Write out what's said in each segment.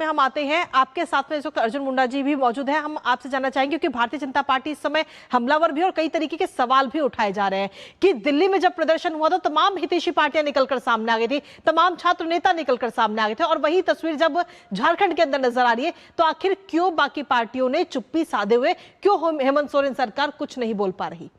में हम आते हैं, आपके साथ में इस वक्त अर्जुन मुंडा जी भी मौजूद हैं। हम आपसे जानना चाहेंगे क्योंकि भारतीय जनता पार्टी इस समय हमलावर भी और कई तरीके के सवाल भी उठाए जा रहे हैं कि दिल्ली में जब प्रदर्शन हुआ तो तमाम हितैषी पार्टियां निकलकर सामने आ गई थी, तमाम छात्र नेता निकलकर सामने आ गए थे, और वही तस्वीर जब झारखंड के अंदर नजर आ रही है तो आखिर क्यों बाकी पार्टियों ने चुप्पी साधे हुए, क्यों हेमंत सोरेन सरकार कुछ नहीं बोल पा रही?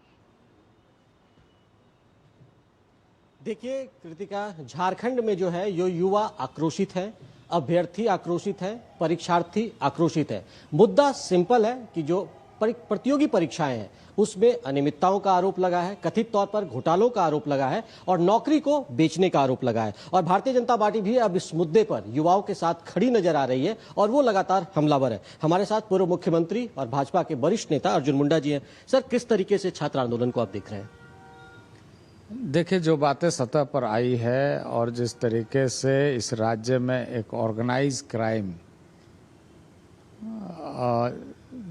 देखिए कृतिका, झारखंड में जो है यो युवा आक्रोशित है, अभ्यर्थी आक्रोशित है, परीक्षार्थी आक्रोशित है। मुद्दा सिंपल है कि जो प्रतियोगी परीक्षाएं हैं उसमें अनियमितताओं का आरोप लगा है, कथित तौर पर घोटालों का आरोप लगा है और नौकरी को बेचने का आरोप लगा है। और भारतीय जनता पार्टी भी अब इस मुद्दे पर युवाओं के साथ खड़ी नजर आ रही है और वो लगातार हमलावर है। हमारे साथ पूर्व मुख्यमंत्री और भाजपा के वरिष्ठ नेता अर्जुन मुंडा जी हैं। सर, किस तरीके से छात्र आंदोलन को आप देख रहे हैं? देखिए, जो बातें सतह पर आई है और जिस तरीके से इस राज्य में एक ऑर्गेनाइज क्राइम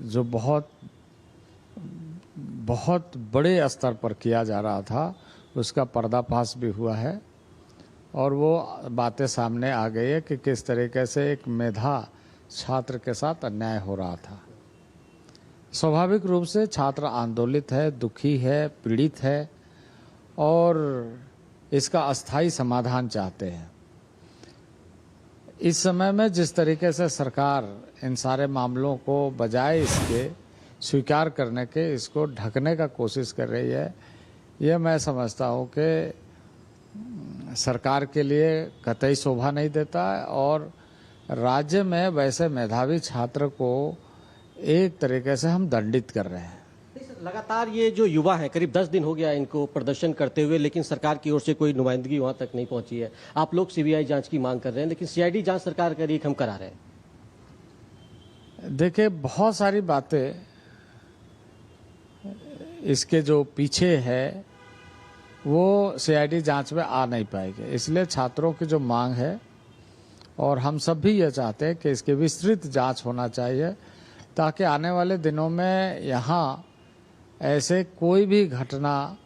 जो बहुत बड़े स्तर पर किया जा रहा था, उसका पर्दाफाश भी हुआ है और वो बातें सामने आ गई है कि किस तरीके से एक मेधा छात्र के साथ अन्याय हो रहा था। स्वाभाविक रूप से छात्र आंदोलित है, दुखी है, पीड़ित है और इसका अस्थायी समाधान चाहते हैं। इस समय में जिस तरीके से सरकार इन सारे मामलों को बजाय इसके स्वीकार करने के, इसको ढकने का कोशिश कर रही है, ये मैं समझता हूँ कि सरकार के लिए कतई शोभा नहीं देता है और राज्य में वैसे मेधावी छात्र को एक तरीके से हम दंडित कर रहे हैं। लगातार ये जो युवा है, करीब 10 दिन हो गया इनको प्रदर्शन करते हुए, लेकिन सरकार की ओर से कोई नुमाइंदगी वहां तक नहीं पहुंची है। आप लोग सीबीआई जांच की मांग कर रहे हैं, लेकिन सीआईडी जांच सरकार कर रही है, हम करा रहे हैं। देखिए, बहुत सारी बातें इसके जो पीछे है वो सीआईडी जांच में आ नहीं पाएगी। इसलिए छात्रों की जो मांग है और हम सब भी ये चाहते हैं कि इसकी विस्तृत जांच होना चाहिए ताकि आने वाले दिनों में यहाँ ऐसे कोई भी घटना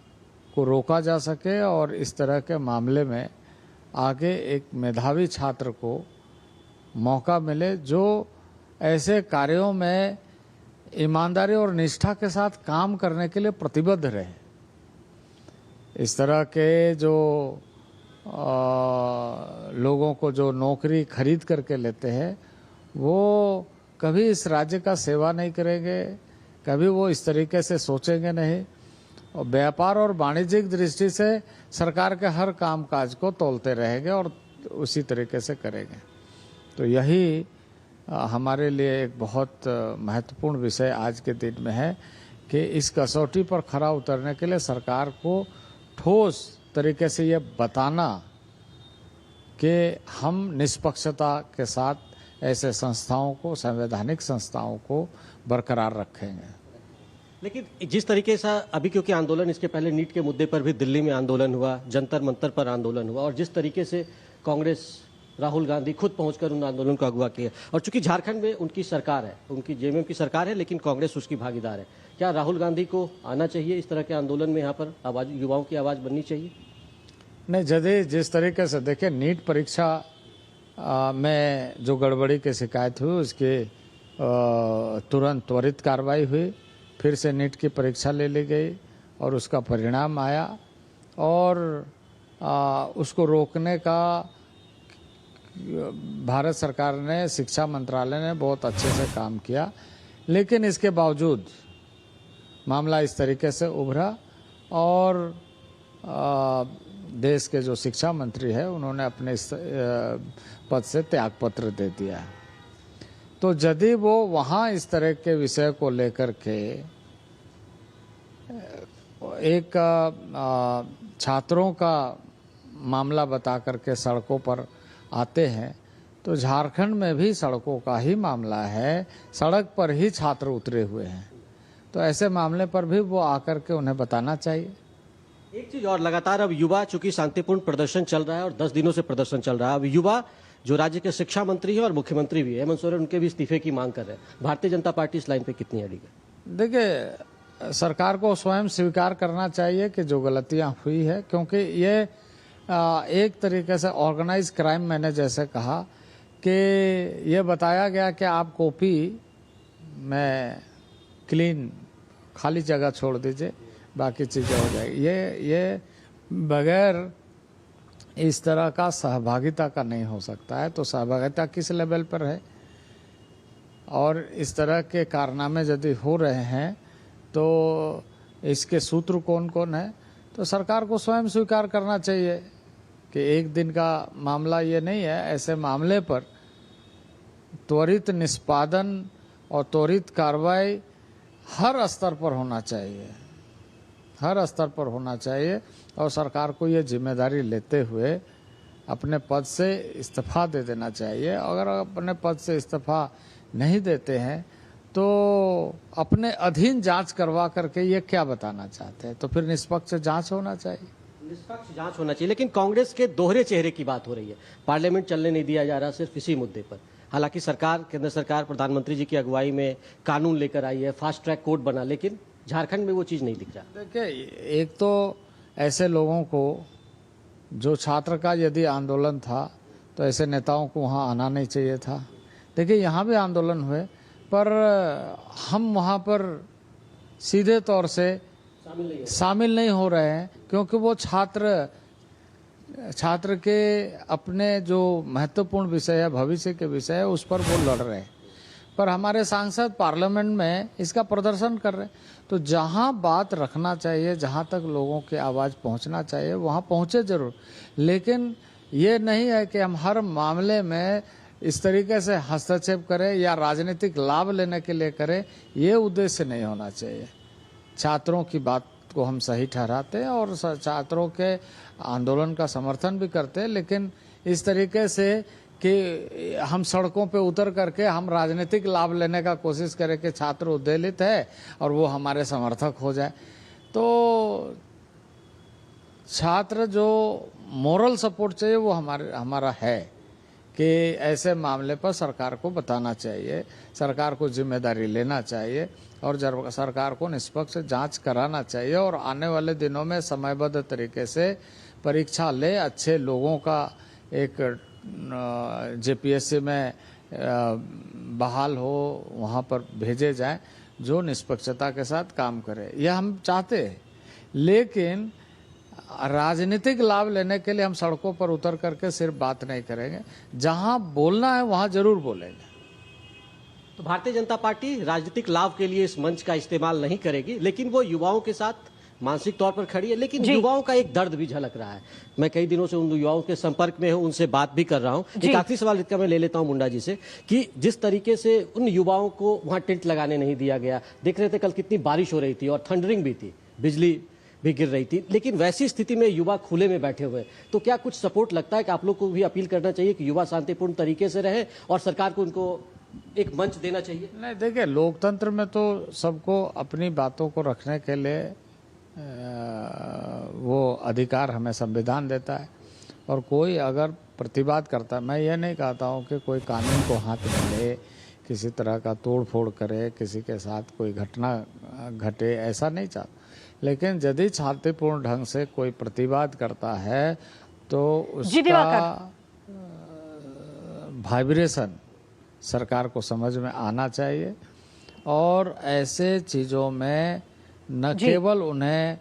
को रोका जा सके और इस तरह के मामले में आगे एक मेधावी छात्र को मौका मिले जो ऐसे कार्यों में ईमानदारी और निष्ठा के साथ काम करने के लिए प्रतिबद्ध रहे। इस तरह के जो लोगों को जो नौकरी खरीद करके लेते हैं वो कभी इस राज्य का सेवा नहीं करेंगे, कभी वो इस तरीके से सोचेंगे नहीं और व्यापार और वाणिज्यिक दृष्टि से सरकार के हर काम काज को तोलते रहेंगे और उसी तरीके से करेंगे। तो यही हमारे लिए एक बहुत महत्वपूर्ण विषय आज के दिन में है कि इस कसौटी पर खरा उतरने के लिए सरकार को ठोस तरीके से ये बताना कि हम निष्पक्षता के साथ ऐसे संस्थाओं को, संवैधानिक संस्थाओं को बरकरार रखेंगे। लेकिन जिस तरीके से अभी, क्योंकि आंदोलन इसके पहले नीट के मुद्दे पर भी दिल्ली में आंदोलन हुआ, जंतर मंतर पर आंदोलन हुआ और जिस तरीके से कांग्रेस, राहुल गांधी खुद पहुंचकर उन आंदोलन को अगवा किया और चूंकि झारखंड में उनकी सरकार है, उनकी जेएमएम की सरकार है, लेकिन कांग्रेस उसकी भागीदार है, क्या राहुल गांधी को आना चाहिए इस तरह के आंदोलन में? यहाँ पर आवाज, युवाओं की आवाज बननी चाहिए? नहीं, जिस तरीके से देखिए नीट परीक्षा में जो गड़बड़ी की शिकायत हुई उसके तुरंत त्वरित कार्रवाई हुई, फिर से नीट की परीक्षा ले ली गई और उसका परिणाम आया और उसको रोकने का भारत सरकार ने, शिक्षा मंत्रालय ने बहुत अच्छे से काम किया। लेकिन इसके बावजूद मामला इस तरीके से उभरा और देश के जो शिक्षा मंत्री है उन्होंने अपने इस पद से त्यागपत्र दे दिया। तो यदि वो वहाँ इस तरह के विषय को लेकर के एक छात्रों का मामला बता करके सड़कों पर आते हैं तो झारखंड में भी सड़कों का ही मामला है, सड़क पर ही छात्र उतरे हुए हैं। तो ऐसे मामले पर भी वो आकर के उन्हें बताना चाहिए। एक चीज और, लगातार अब युवा, चूंकि शांतिपूर्ण प्रदर्शन चल रहा है और 10 दिनों से प्रदर्शन चल रहा है, अब युवा जो राज्य के शिक्षा मंत्री है और मुख्यमंत्री भी है हेमंत सोरेन, उनके भी इस्तीफे की मांग कर रहे हैं। भारतीय जनता पार्टी इस लाइन पे कितनी अड़ी है? देखिए, सरकार को स्वयं स्वीकार करना चाहिए कि जो गलतियां हुई है, क्योंकि ये एक तरीके से ऑर्गेनाइज क्राइम, मैंने जैसे कहा कि ये बताया गया कि आप कॉपी में क्लीन खाली जगह छोड़ दीजिए, बाकी चीज़ें हो जाएगी। ये बगैर इस तरह का सहभागिता का नहीं हो सकता है। तो सहभागिता किस लेवल पर है और इस तरह के कारनामे यदि हो रहे हैं तो इसके सूत्र कौन कौन है, तो सरकार को स्वयं स्वीकार करना चाहिए कि एक दिन का मामला ये नहीं है। ऐसे मामले पर त्वरित निष्पादन और त्वरित कार्रवाई हर स्तर पर होना चाहिए, हर स्तर पर होना चाहिए। और सरकार को ये जिम्मेदारी लेते हुए अपने पद से इस्तीफा दे देना चाहिए। अगर अपने पद से इस्तीफा नहीं देते हैं तो अपने अधीन जांच करवा करके ये क्या बताना चाहते हैं, तो फिर निष्पक्ष जांच होना चाहिए। निष्पक्ष जांच होना चाहिए, लेकिन कांग्रेस के दोहरे चेहरे की बात हो रही है। पार्लियामेंट चलने नहीं दिया जा रहा सिर्फ इसी मुद्दे पर। हालांकि सरकार, केंद्र सरकार प्रधानमंत्री जी की अगुवाई में कानून लेकर आई है, फास्ट ट्रैक कोर्ट बना, लेकिन झारखंड में वो चीज नहीं दिख रहा। देखिए, एक तो ऐसे लोगों को, जो छात्र का यदि आंदोलन था तो ऐसे नेताओं को वहाँ आना नहीं चाहिए था। देखिए, यहाँ भी आंदोलन हुए पर हम वहाँ पर सीधे तौर से शामिल नहीं हो रहे हैं, क्योंकि वो छात्र के अपने जो महत्वपूर्ण विषय है, भविष्य के विषय है, उस पर वो लड़ रहे हैं। पर हमारे सांसद पार्लियामेंट में इसका प्रदर्शन कर रहे हैं। तो जहां बात रखना चाहिए, जहां तक लोगों की आवाज़ पहुंचना चाहिए, वहां पहुंचे जरूर, लेकिन ये नहीं है कि हम हर मामले में इस तरीके से हस्तक्षेप करें या राजनीतिक लाभ लेने के लिए करें। ये उद्देश्य नहीं होना चाहिए। छात्रों की बात को हम सही ठहराते हैं और छात्रों के आंदोलन का समर्थन भी करते हैं, लेकिन इस तरीके से कि हम सड़कों पे उतर करके हम राजनीतिक लाभ लेने का कोशिश करें कि छात्र उद्वेलित है और वो हमारे समर्थक हो जाए, तो छात्र जो मोरल सपोर्ट चाहिए वो हमारा है कि ऐसे मामले पर सरकार को बताना चाहिए, सरकार को जिम्मेदारी लेना चाहिए और सरकार को निष्पक्ष जांच कराना चाहिए और आने वाले दिनों में समयबद्ध तरीके से परीक्षा ले, अच्छे लोगों का एक जेपीएससी में बहाल हो, वहाँ पर भेजे जाएं जो निष्पक्षता के साथ काम करे। यह हम चाहते हैं, लेकिन राजनीतिक लाभ लेने के लिए हम सड़कों पर उतर करके सिर्फ बात नहीं करेंगे। जहां बोलना है वहां जरूर बोलेंगे। तो भारतीय जनता पार्टी राजनीतिक लाभ के लिए इस मंच का इस्तेमाल नहीं करेगी, लेकिन वो युवाओं के साथ मानसिक तौर पर खड़ी है। लेकिन युवाओं का एक दर्द भी झलक रहा है। मैं कई दिनों से उन युवाओं के संपर्क में हूं, उनसे बात भी कर रहा हूं। एक आखिरी सवाल इसका मैं ले लेता हूं मुंडा जी से कि जिस तरीके से उन युवाओं को वहां टेंट लगाने नहीं दिया गया, देख रहे थे कल कितनी बारिश हो रही थी और थंडरिंग भी थी, बिजली भी गिर रही थी, लेकिन वैसी स्थिति में युवा खुले में बैठे हुए, तो क्या कुछ सपोर्ट लगता है कि आप लोग को भी अपील करना चाहिए कि युवा शांतिपूर्ण तरीके से रहे और सरकार को उनको एक मंच देना चाहिए? नहीं, देखिए, लोकतंत्र में तो सबको अपनी बातों को रखने के लिए वो अधिकार हमें संविधान देता है और कोई अगर प्रतिवाद करता है, मैं ये नहीं कहता हूँ कि कोई कानून को हाथ में ले, किसी तरह का तोड़ फोड़ करे, किसी के साथ कोई घटना घटे, ऐसा नहीं चाहता। लेकिन यदि शांतिपूर्ण ढंग से कोई प्रतिवाद करता है तो उसका वाइब्रेशन सरकार को समझ में आना चाहिए और ऐसे चीज़ों में न केवल उन्हें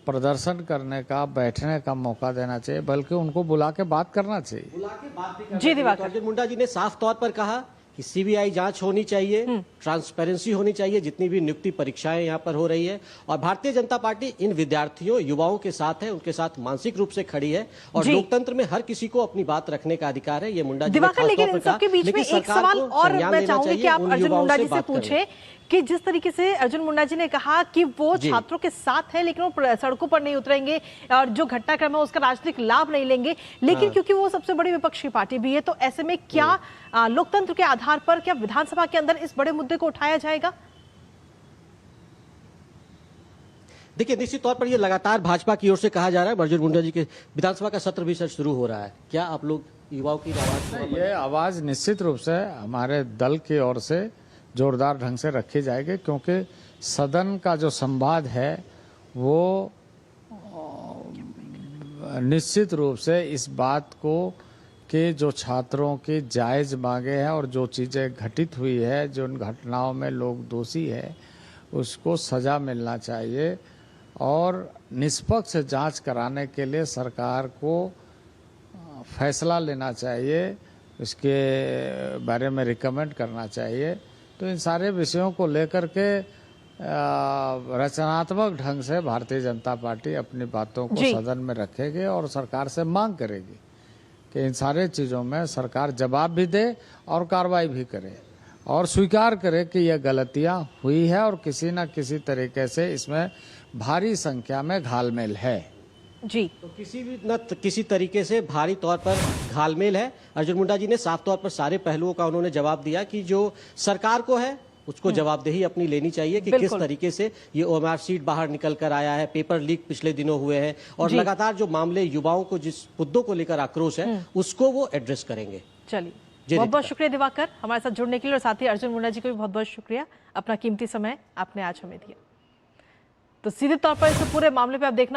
प्रदर्शन करने का, बैठने का मौका देना चाहिए, बल्कि उनको बुला के बात करना चाहिए। बुला के बात भी करना चाहिए। तो अर्जुन मुंडा जी ने साफ तौर पर कहा कि सीबीआई जांच होनी चाहिए, ट्रांसपेरेंसी होनी चाहिए जितनी भी नियुक्ति परीक्षाएं यहाँ पर हो रही है, और भारतीय जनता पार्टी इन विद्यार्थियों, युवाओं के साथ है, उनके साथ मानसिक रूप से खड़ी है और लोकतंत्र में हर किसी को अपनी बात रखने का अधिकार है। ये मुंडा जी ने खास तौर पर कहा। लेकिन एक सवाल और मैं चाहूंगी कि आप अर्जुन मुंडा जी से पूछे कि जिस तरीके से अर्जुन मुंडा जी ने कहा कि वो छात्रों के साथ है लेकिन वो सड़कों पर नहीं उतरेंगे और जो घटनाक्रम है उसका राजनीतिक लाभ नहीं लेंगे, लेकिन क्योंकि वो सबसे बड़ी विपक्षी पार्टी भी है, तो ऐसे में क्या लोकतंत्र के आधार पर क्या विधानसभा के अंदर इस बड़े मुद्दे को उठाया जाएगा? देखिए, निश्चित तौर पर ये लगातार भाजपा की ओर से कहा जा रहा है। अर्जुन मुंडा जी के विधानसभा का सत्र भी सर शुरू हो रहा है, क्या आप लोग युवाओं की आवाज? ये आवाज निश्चित रूप से हमारे दल की ओर से जोरदार ढंग से रखी जाएगी, क्योंकि सदन का जो संवाद है वो निश्चित रूप से इस बात को कि जो छात्रों की जायज़ मांगे हैं और जो चीज़ें घटित हुई है, जो उन घटनाओं में लोग दोषी है, उसको सज़ा मिलना चाहिए और निष्पक्ष जांच कराने के लिए सरकार को फैसला लेना चाहिए, इसके बारे में रिकमेंड करना चाहिए। तो इन सारे विषयों को लेकर के रचनात्मक ढंग से भारतीय जनता पार्टी अपनी बातों को सदन में रखेगी और सरकार से मांग करेगी कि इन सारे चीज़ों में सरकार जवाब भी दे और कार्रवाई भी करे और स्वीकार करे कि यह गलतियां हुई है और किसी न किसी तरीके से इसमें भारी संख्या में घालमेल है। जी, तो किसी तरीके से भारी तौर पर घालमेल है। अर्जुन मुंडा जी ने साफ तौर पर सारे पहलुओं का उन्होंने जवाब दिया कि जो सरकार को है उसको जवाबदेही अपनी लेनी चाहिए कि किस तरीके से ये ओएमआर शीट बाहर निकल कर आया है, पेपर लीक पिछले दिनों हुए हैं और लगातार जो मामले युवाओं को जिस मुद्दों को लेकर आक्रोश है उसको वो एड्रेस करेंगे। चलिए, बहुत बहुत शुक्रिया दिवाकर हमारे साथ जुड़ने के लिए और साथ ही अर्जुन मुंडा जी को भी बहुत बहुत शुक्रिया, अपना कीमती समय आपने आज हमें दिया। तो सीधे तौर पर इस पूरे मामले पे आप देखना